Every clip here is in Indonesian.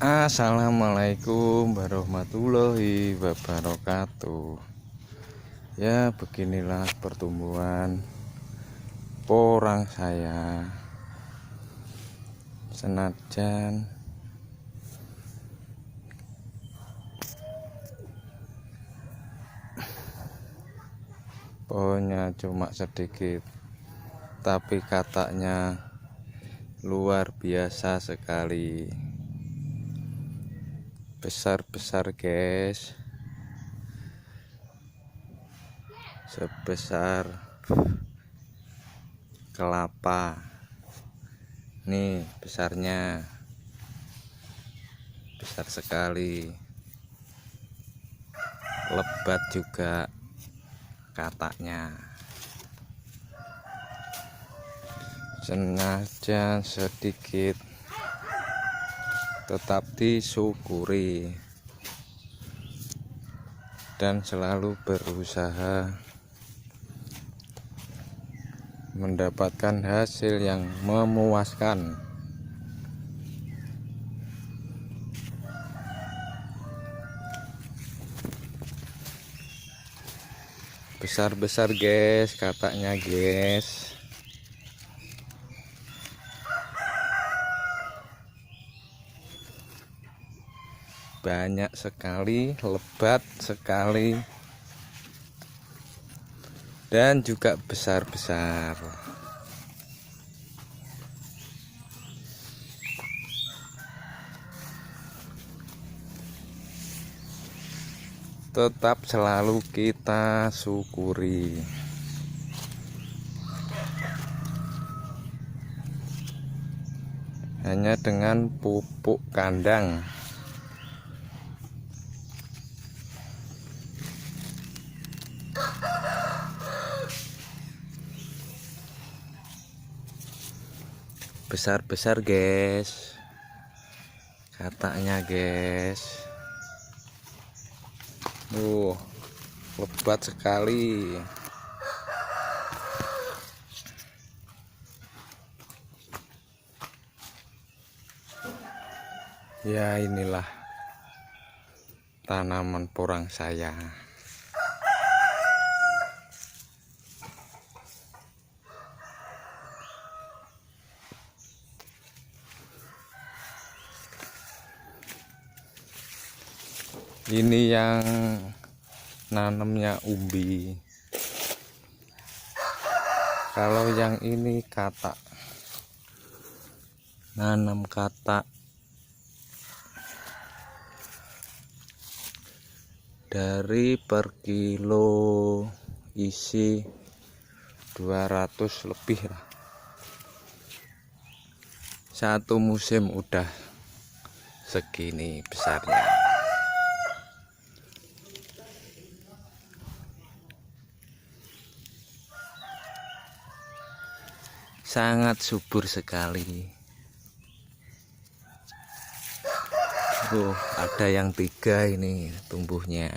Assalamualaikum warahmatullahi wabarakatuh. Ya, beginilah pertumbuhan porang saya. Senajan pohonnya cuma sedikit, tapi katanya luar biasa sekali. Besar-besar guys, sebesar kelapa. Nih besarnya, besar sekali. Lebat juga katanya. Senajan sedikit, tetap disyukuri dan selalu berusaha mendapatkan hasil yang memuaskan. Besar-besar guys katanya guys. Banyak sekali, lebat sekali, dan juga besar-besar. Tetap selalu kita syukuri. Hanya dengan pupuk kandang. Besar-besar guys katanya guys. Lebat sekali. Ya, inilah tanaman porang saya. Ini yang nanamnya umbi. Kalau yang ini katak, nanam katak dari per kilo isi 200 lebih lah. Satu musim udah segini besarnya. Sangat subur sekali. Ada yang 3 ini tumbuhnya,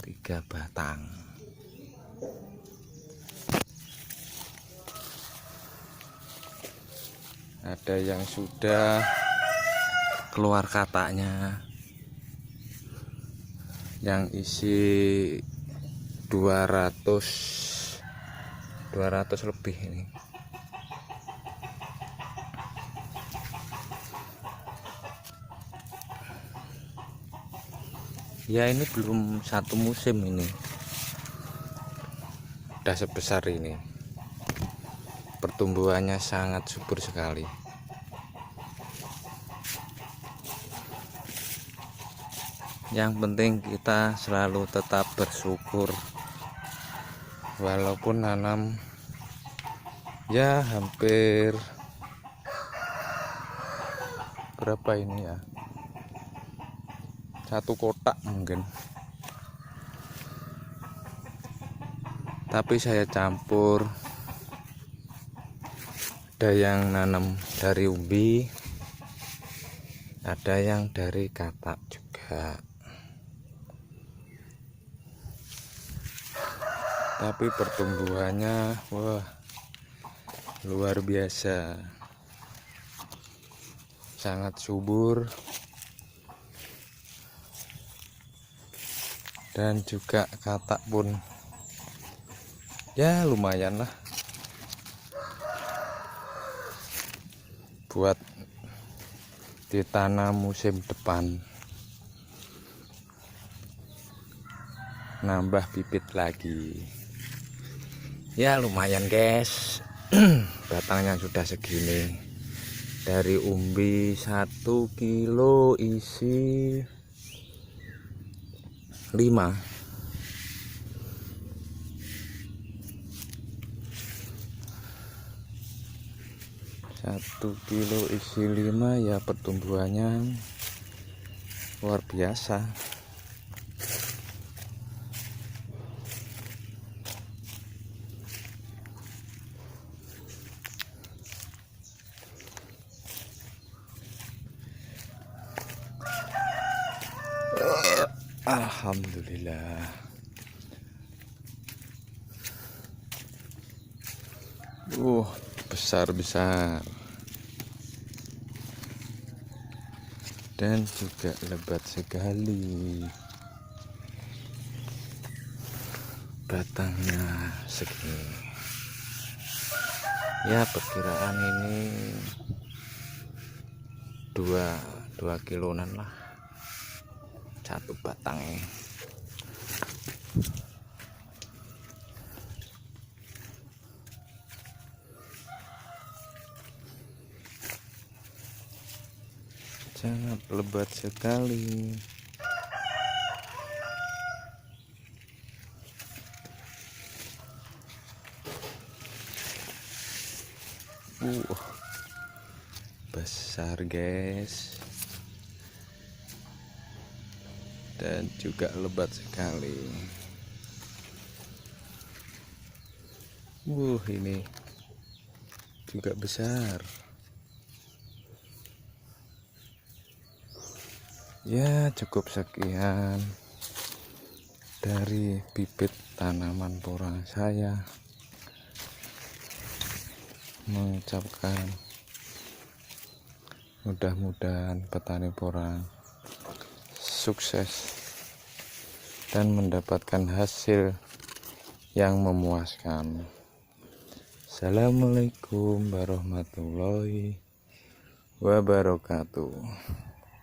3 batang. Ada yang sudah keluar kataknya, yang isi 200 lebih ini. Ya, ini belum satu musim ini udah sebesar ini. Pertumbuhannya sangat subur sekali. Yang penting kita selalu tetap bersyukur, walaupun nanam ya hampir berapa ini ya, 1 kotak mungkin, tapi saya campur. Ada yang nanam dari umbi, ada yang dari katak juga. Tapi pertumbuhannya wah luar biasa. sangat subur dan juga katak pun ya lumayan lah buat ditanam musim depan, nambah bibit lagi ya lumayan guys. Batangnya sudah segini, dari umbi 1 kilo isi 5. 1 kilo isi 5 ya, pertumbuhannya luar biasa. Alhamdulillah. Besar-besar dan juga lebat sekali. Batangnya segini. Ya perkiraan ini 2 kiloan lah satu batangnya. Sangat lebat sekali. Besar guys, dan juga lebat sekali. Ini juga besar. Ya cukup sekian dari bibit tanaman porang saya. Mengucapkan mudah-mudahan petani porang sukses dan mendapatkan hasil yang memuaskan. Assalamualaikum warahmatullahi wabarakatuh.